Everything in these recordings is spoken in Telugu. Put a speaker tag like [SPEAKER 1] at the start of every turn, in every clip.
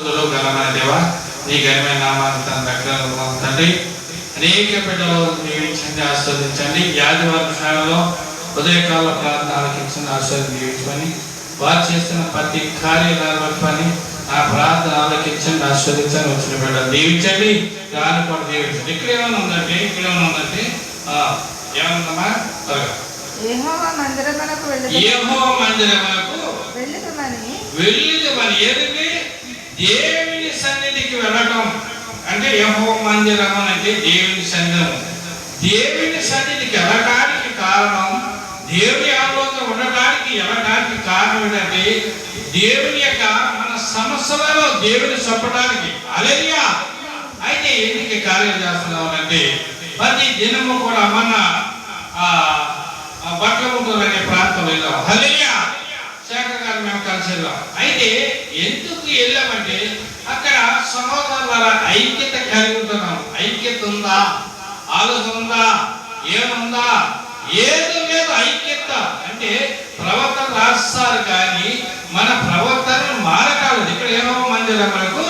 [SPEAKER 1] గలమైన దేవా, నీ ఘనమైన నామాన్ని తన దగ్గర తండ్రి అనేక బిడ్డలు దీవించండి, ఆస్వాదించండి. ఆదివారం సమయంలో ఉదయకాల ప్రార్థన ఆలకించండి, ఆస్వాదించమని వారు చేస్తున్న ప్రతి కార్యక్రమాన్ని ఆ ప్రార్థన ఆలకించండి, ఆస్వాదించండి. వచ్చిన బిడ్డలు దీవించండి, దాన్ని కూడా దీవించండి. ఇక్కడ ఏమైనా ఉందంటే ఏమన్నా త్వరగా
[SPEAKER 2] యెహోవా మందిరమునకు
[SPEAKER 1] వెళ్ళిదమని ఏదండి? దేవుని సన్నిధికి వెళ్ళటం అంటే యెహోవా మందిరం అంటే దేవుని సన్నిధి. దేవుని సన్నిధికి వెళ్ళడానికి కారణం, దేవుని ఆలోచన ఉండటానికి వెళ్ళడానికి కారణం ఏంటంటే దేవుని యొక్క మన సమస్యలలో దేవుని చెప్పడానికి. హల్లెలూయా. అయితే ఎందుకు కార్యం చేస్తున్నాం అంటే ప్రతి దినము కూడా మన బట్లముటూరు అనే ప్రాంతం వెళ్ళాం. హల్లెలూయా. శేఖర్ గారు మేము కలిసి వెళ్ళాం. అయితే ఎందుకు వెళ్ళామంటే అక్కడ సహోదరుల ఐక్యత కలిగి ఉంటున్నాం. ఐక్యత ఉందా? ఆలోచన ఉందా? ఏముందా? ఏదో లేదు. ఐక్యత అంటే ప్రవర్తన రాస్తారు కానీ మన ప్రవర్తన మారకాలదు. ఇక్కడ ఏమో మందిరములకు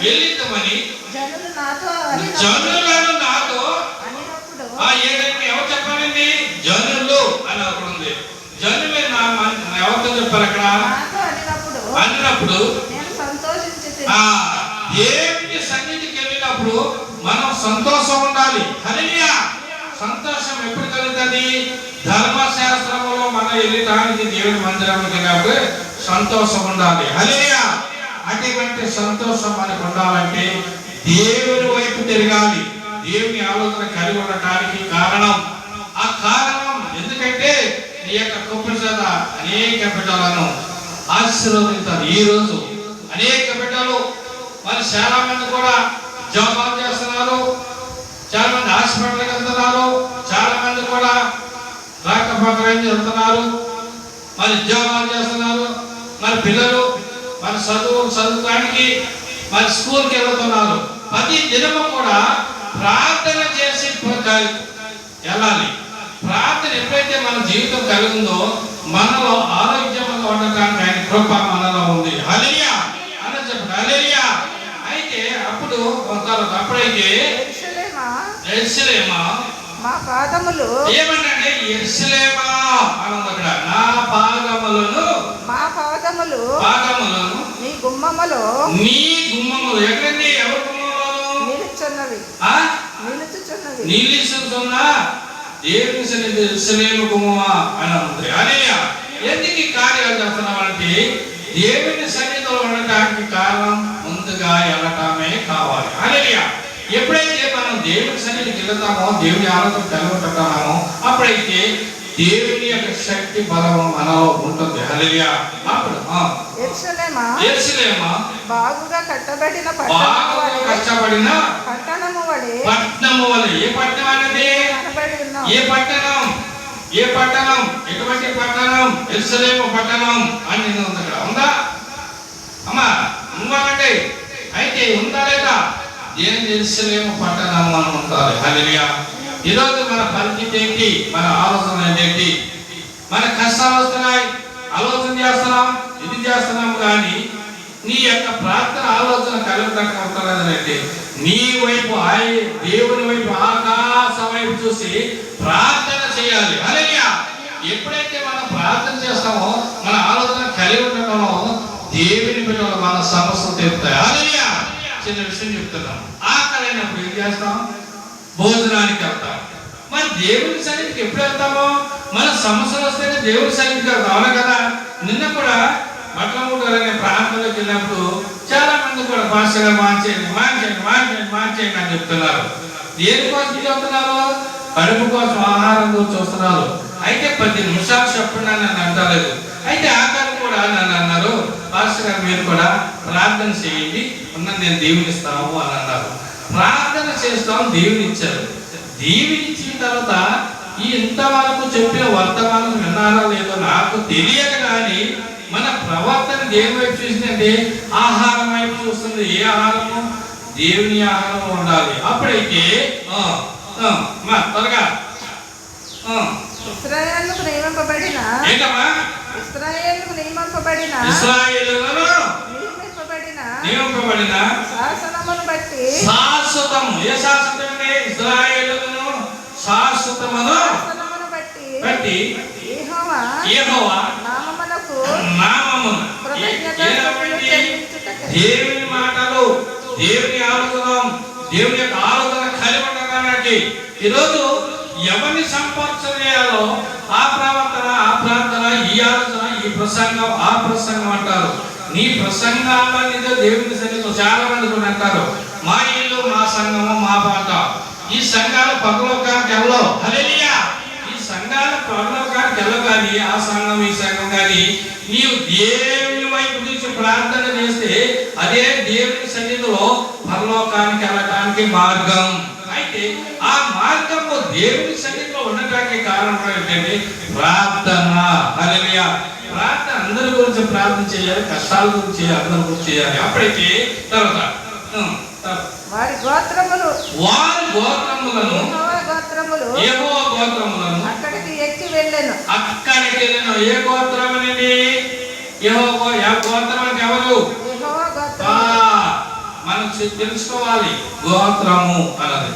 [SPEAKER 1] వెళ్ళిద్దామని జనులను నాతో ఏదంటే ఎవరు చెప్పాలండి? జనులు అని ఒకటి ఉంది. జనులే ఎవరితో చెప్పారు అక్కడ అన్నప్పుడు దేవుని సన్నిధికి వెళ్ళినప్పుడు మనం సంతోషం ఉండాలి. హల్లెలూయా. సంతోషం ఎప్పుడు కలుగుతుంది? ధర్మశాస్త్రంలో మనం వెళ్ళటానికి దేవుని మందిరానికి వెళ్ళినప్పుడు సంతోషం ఉండాలి. హల్లెలూయా. అటువంటి సంతోషం మనకు ఉండాలంటే దేవుని వైపు తిరగాలి. దేవుని ఆలోచన కలిగి ఉండటానికి కారణం, ఆ కారణం ఎందుకంటే నీ యొక్క కృప చేత అనేక బిడ్డలను ఆశీర్వదించాలి. ఈ రోజు అనేక బిడ్డలు మరి చాలా మంది కూడా ఉద్యోగాలు చేస్తున్నారు, చాలా మంది హాస్పిటల్కి వెళ్తున్నారు, చాలా మంది కూడా రాకపోకలు వెళ్తున్నారు, మరి ఉద్యోగాలు చేస్తున్నారు, మరి పిల్లలు మరి చదువుకోవడానికి మరి స్కూల్కి వెళ్తున్నారు. ప్రతి దినము కూడా ప్రార్థన చేసి వెళ్ళాలి. ప్రార్థన ఎప్పుడైతే మన జీవితం కలిగిందో మనలో ఆరోగ్యంగా ఉండటానికి ఆయన కృప మనలో ఉంది. హల్లెలూయా అని చెప్పండి. హల్లెలూయా. అయితే అప్పుడు అప్పుడైతే యెరూషలేమా
[SPEAKER 2] మా పాదములు
[SPEAKER 1] ఏమంటే యెరూషలేమా అన్నది అక్కడ నా పాదములను
[SPEAKER 2] నీ గుమ్మములో
[SPEAKER 1] ఎక్కడండి? ఎవరి గుమ్మములో
[SPEAKER 2] నిలుచున్నవి
[SPEAKER 1] నిలుచున్నా దేవుని సన్నిధి యెరూషలేము గుమ్మమా అని ఉంది. హల్లెలూయా. ఎందుకు ఈ కార్యాలు చేస్తున్నామంటే దేవుని సన్నిధిలో ఉండటానికి కారణం ముందుగా వెళ్ళటమే కావాలి. హల్లెలూయా. ఎప్పుడైతే మనం దేవుని సన్నిధికి వెళ్తామో, దేవుని ఆలోచన కలుగుతున్నామో అప్పుడైతే దేవుని యొక్క శక్తి బలము మనలో ఉంటుంది. హల్లెలూయా. అప్పుడు యెరూషలేమా
[SPEAKER 2] బాగుగా కట్టబడిన పట్టణము వలె.
[SPEAKER 1] ఏ పట్టణం అనేది? ఏ పట్టణం? ఎటువంటి పట్టణం? యెరూషలేము పట్టణం అని ఉంది. అక్కడ ఉందా అమ్మా? ఉందండి. అయితే ఉందా లేదా? యెరూషలేము పట్టణం అని ఉంటారు. హల్లెలూయా. ఈరోజు మన పరిస్థితి ఏంటి? మన ఆలోచన ఏంటి? మన కష్టాలు వస్తున్నాయి, ఆలోచన చేస్తున్నాం, ఇది చేస్తున్నాం, కానీ నీ యొక్క ప్రార్థన ఆలోచన కలుగుతానంటే నీ వైపు దేవుని వైపు ఆకాశం వైపు చూసి ప్రార్థన చేయాలి. హల్లెలూయా. ఎప్పుడైతే మనం ప్రార్థన చేస్తామో మన ఆలోచన కలిగి ఉండటంలో దేవుని బిడ్డలు మన సమస్యలు తీరుతాయి. హల్లెలూయా. చిన్న విషయం చెప్తున్నాం. ఆకలైనప్పుడు ఏం చేస్తాం? భోజనానికి వెళ్తాం. మరి దేవుని సన్నిధికి ఎప్పుడు వెళ్తామో? మన సమస్యలు వస్తేనే దేవుని సన్నిధికి వెళ్తాం. అవునా కదా? నిన్న కూడా బట్లముటూరు అనే ప్రాంతంలోకి వెళ్ళినప్పుడు చాలా మంది కూడా భాషగా మార్చేయండి అని చెప్తున్నారు. దేనికోసం చెప్తున్నారు? కడుపు కోసం, ఆహారం కోసం చూస్తున్నారు. అయితే 10 నిమిషాలు చెప్పండి అని నన్ను అంటలేదు. అయితే ఆకారం కూడా నన్ను అన్నారు, పాస్టర్ గారు మీరు కూడా ప్రార్థన చేయండి, నేను దేవుని ఇస్తాము అని అన్నారు. ప్రార్థన చేస్తాం, దేవుని ఇచ్చారు. దేవుని ఇచ్చిన తర్వాత ఈ ఇంతవరకు చెప్పిన వర్తమానం విన్నారో లేదో నాకు తెలియదు, కానీ మన ప్రవర్తన దేని వైపు చూసిందంటే ఆహారం వైపు చూస్తుంది. ఏ ఆహారము? దేవుని ఆహారం ఉండాలి. అప్పుడైతే త్వరగా
[SPEAKER 2] ఇశ్రాయేలుకు నియమింపబడిన
[SPEAKER 1] నియమింపబడిన
[SPEAKER 2] శాసనమును బట్టి
[SPEAKER 1] శాశ్వతము. ఏ శాశ్వతం అండి? ఇశ్రాయేలును శాశ్వతమును
[SPEAKER 2] శాసనమును
[SPEAKER 1] బట్టి
[SPEAKER 2] యెహోవా
[SPEAKER 1] యెహోవా
[SPEAKER 2] నామమునకు
[SPEAKER 1] నామమును
[SPEAKER 2] కృతజ్ఞతాస్తుతులు చెల్లించుటకై
[SPEAKER 1] దేవుని మాటలు, దేవుని ఆలోచన, దేవుని యొక్క ఆలోచన కలిగి ఉండడానికి ఈరోజు ఎవరిని సంపర్చన చేయాలో ఆ ప్రవర్తన, ఆ ప్రార్థన, ఈ ఆలోచన, ఈ ప్రసంగం, ఆ ప్రసంగం అంటారు. నీ ప్రసంగాలన్నీ దేవుని సన్నిధిలో చాలా మంది కూడా అంటారు, మా ఇల్లు, మా సంఘము, మా బాట. ఈ సంఘాలు పరలోకానికి వెళ్ళవు. హల్లెలూయా. ఈ సంఘాలు పరలోకానికి వెళ్ళవు. కానీ ఆ సంఘం, ఈ సంఘం కానీ నీవు దేవుని వైపు నుంచి ప్రార్థన చేస్తే అదే దేవుని సన్నిధిలో పరలోకానికి వెళ్ళటానికి మార్గం. అయితే ఆ మార్గంలో దేవుని సన్నిధిలో ఉండటానికి కారణం ఏంటంటే ప్రార్థన. హల్లెలూయా. ప్రార్థన అందరి గురించి ప్రార్థన చేయాలి, కష్టాల గురించి చేయాలి, అందరి గురించి చేయాలి. అప్పుడైతే తర్వాత
[SPEAKER 2] వారి గోత్రములను
[SPEAKER 1] యెహోవా గోత్రములను
[SPEAKER 2] అక్కడికి ఎక్కి వెళ్ళెను.
[SPEAKER 1] అక్కడికి వెళ్ళను. ఏ గోత్రం అనేది? యెహోవా గోత్రం అంటే ఎవరు?
[SPEAKER 2] యెహోవా గోత్రము.
[SPEAKER 1] మనం తెలుసుకోవాలి. గోత్రము అన్నది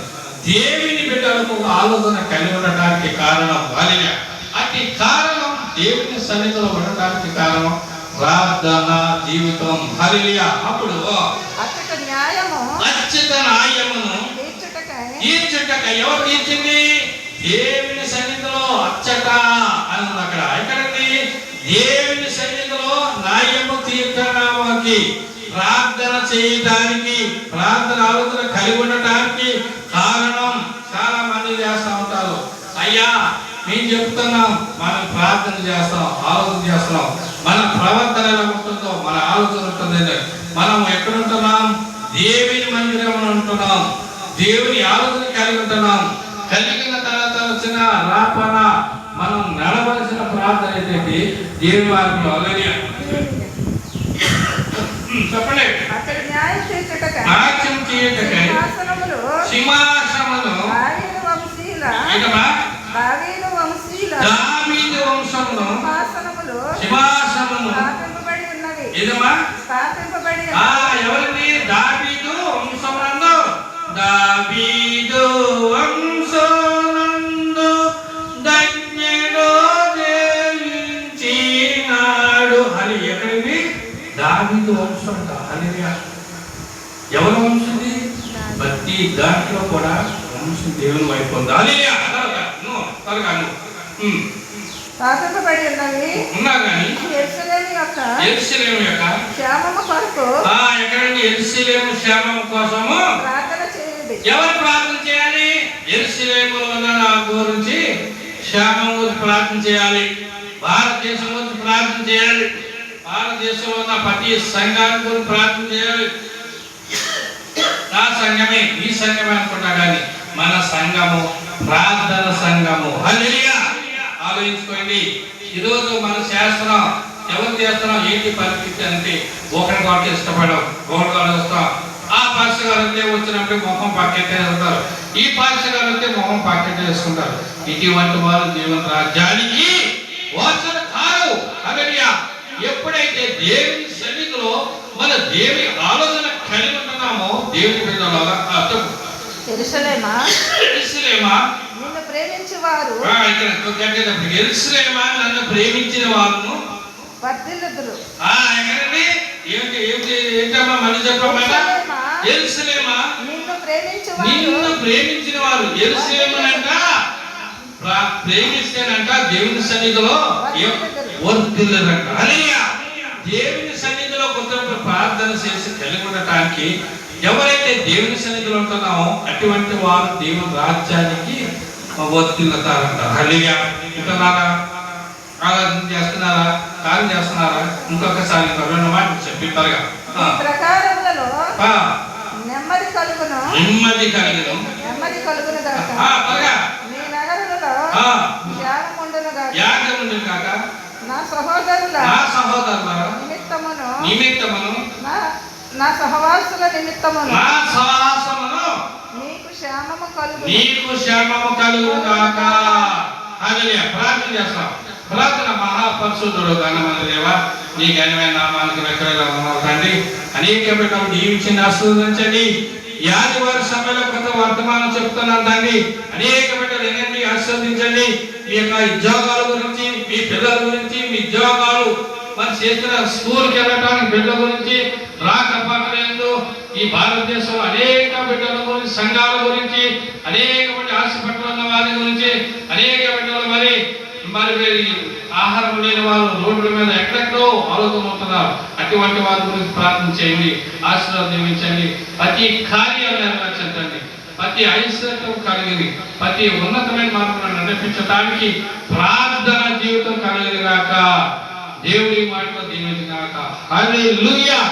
[SPEAKER 1] దేవుని బిడ్డలకు ఒక ఆలోచన కలిగి ఉండటానికి కారణం. హల్లెలూయా. అట్టి కారణం దేవుని సన్నిధిలో ఉండటానికి కారణం ప్రార్థన జీవితం. హల్లెలూయా. అప్పుడు
[SPEAKER 2] అచ్చట న్యాయమును
[SPEAKER 1] తీర్చుటకై ఎవరు తీర్చింది? దేవుని సన్నిధిలో అచ్చట అన్నది. అక్కడ ఎక్కడండి? దేవుని సన్నిధిలో న్యాయము తీర్చడానికి, ప్రార్థన చేయడానికి, ప్రార్థన ఆలోచన కలిగి ఉండటానికి కారణం. చాలా మంది చేస్తూ ఉంటారు, అయ్యా మేము చెప్తున్నాం, మనం ప్రార్థన చేస్తాం, ఆలోచన చేస్తున్నాం, మన ప్రవర్తన ఎలా ఉంటుందో, మన ఆలోచన ఉంటుంది. మనం ఎక్కడ ఉంటున్నాం? దేవుని మందిరం ఉంటున్నాం, దేవుని ఆలోచన కలిగి ఉంటున్నాం. కలిగిన తర్వాత వచ్చిన రాపన మనం నడవలసిన ప్రార్థన ఏంటంటే దేవుని వారిలో. హల్లెలూయా. చెప్పండి.
[SPEAKER 2] అతడు న్యాయం తీర్చుటకై
[SPEAKER 1] సింహాసనములు దావీదు వంశమును సింహాసనము
[SPEAKER 2] స్థాపింపబడి ఉన్నవి.
[SPEAKER 1] ఎవరిని? దావీదు వంశమునందు, దావీదు వంశమునందు ధన్యుడు జయించినాడు అని. ఎక్కడిది? దావీదు వంశం అంట. హల్లెలూయా. ఎవరి వంశంది? ప్రతి దాంట్లో కూడా వంశం దేవుని వైపు ఉంది. హల్లెలూయా.
[SPEAKER 2] స్థాపింపబడి ఉన్నవి
[SPEAKER 1] ఉన్నా కానీ
[SPEAKER 2] యెరూషలేము యొక్క క్షేమము కొరకు
[SPEAKER 1] ఎక్కడండి? యెరూషలేము క్షేమం కోసము
[SPEAKER 2] ప్రార్థన చేయండి.
[SPEAKER 1] ఎవరు ప్రార్థన చేయాలి? యెరూషలేములో ఉన్న నా గురించి క్షేమం గురించి ప్రార్థన చేయాలి. భారతదేశం గురించి ప్రార్థన చేయాలి. భారతదేశంలో ఉన్న ప్రతి సంఘాన్ని గురించి ప్రార్థన చేయాలి. నా సంఘమే, ఈ సంఘమే అనుకుంటా కానీ మన సంఘము ప్రార్థన సంఘము. హల్లెలూయా. ఆలోచించుకోండి. ఈరోజు మన శాస్త్రం ఎవరు చేస్తున్నాం? ఏంటి పరిస్థితి అంటే ఒకరి కాబట్టి ఇష్టపడడం, ఒకరి కాబట్టి వస్తాం. ఆ పాస్టర్ గారు అయితే వచ్చినప్పుడు మొహం పక్కెట్టే వెళ్తారు, ఈ పాస్టర్ గారు అయితే మొహం పక్కెట్టే వేసుకుంటారు. ఇటువంటి వారు దేవుని రాజ్యానికి వారసులు కారు. హల్లెలూయా. ఎప్పుడైతే దేవుని సన్నిధిలో మన దేవుని ఆలోచన కలిగి ఉంటున్నామో దేవుని బిడ్డలాగా
[SPEAKER 2] యెరూషలేమా
[SPEAKER 1] నిన్ను
[SPEAKER 2] ప్రేమించువారు
[SPEAKER 1] యెరూషలేమా నన్ను ప్రేమించిన వారును
[SPEAKER 2] వర్ధిల్లుదురు.
[SPEAKER 1] ఏంటమ్మా మళ్ళీ చెప్పమ్మా? యెరూషలేమా
[SPEAKER 2] నిన్ను
[SPEAKER 1] ప్రేమించిన వారు. యెరూషలేమునంట ప్రేమిస్తేనంట దేవుని సన్నిధిలో వర్ధిల్లురంట. హల్లెలూయా. దేవుని సన్నిధిలో కొంత ప్రార్థన చేసి కలిగి ఉండటానికి ఎవరైతే దేవుని సన్నిధిలో ఉంటున్నామో అటువంటి వారు దేవుని రాజ్యానికి వర్ధిల్లుతారంట. హల్లెలూయా. ఉంటున్నారా? ఆరాధన చేస్తున్నారా? కార్యం చేస్తున్నారా? ఇంకొకసారి రెండు మాటలు చెప్పి త్వరగా.
[SPEAKER 2] నెమ్మది కలుగును
[SPEAKER 1] త్వరగా.
[SPEAKER 2] నీ నగరులలో
[SPEAKER 1] యాగముండును కాక
[SPEAKER 2] నా సహోదరుల
[SPEAKER 1] నిమిత్తమును
[SPEAKER 2] నా సహవాసుల నిమిత్తమును
[SPEAKER 1] నీకు
[SPEAKER 2] నీకు
[SPEAKER 1] క్షేమము కలుగును గాక. హల్లెలూయా. ప్రార్థన చేస్తాం. ప్రార్థన. మహాపరిశుద్ధుడు ఘనమైన దేవా, నీ ఘనమైన నామానికి రెక్కలుగా ఉన్నారు తండ్రి. అనేక బిడ్డలు దీవించింది ఆశీర్వదించండి. ఈ ఆదివారం సమయంలో కొంత వర్తమానం చెప్తున్నాను తండ్రి. అనేక బిడ్డలు ఎన్ని ఆశీర్వదించండి. మీ యొక్క ఉద్యోగాల గురించి, మీ పిల్లల గురించి, మీ ఉద్యోగాలు మరి చేసిన స్కూల్కి వెళ్ళటానికి బిడ్డల గురించి, రాకపోకలేదు ఈ భారతదేశంలో అనేక బిడ్డల గురించి, సంఘాల గురించి, అనేక మంది హాస్పిటల్ ఉన్న వారి గురించి, అనేక బిడ్డలు మరి ఆహారం లేని వారు రోడ్ల మీద ఎక్కడెక్కడో ఆలోచనవుతున్నారు. అటువంటి వారి గురించి ప్రార్థన చేయండి, ఆశీర్వదించండి. ప్రతి కార్యాలు నెరవేర్చండి, ప్రతి ఐశ్వర్యం కలిగింది, ప్రతి ఉన్నతమైన మార్గంలో నడిపించడానికి ప్రార్థన జీవితం కలిగింది గాక. దేవుడి మాటలో దీవించు గాక. హల్లెలూయా.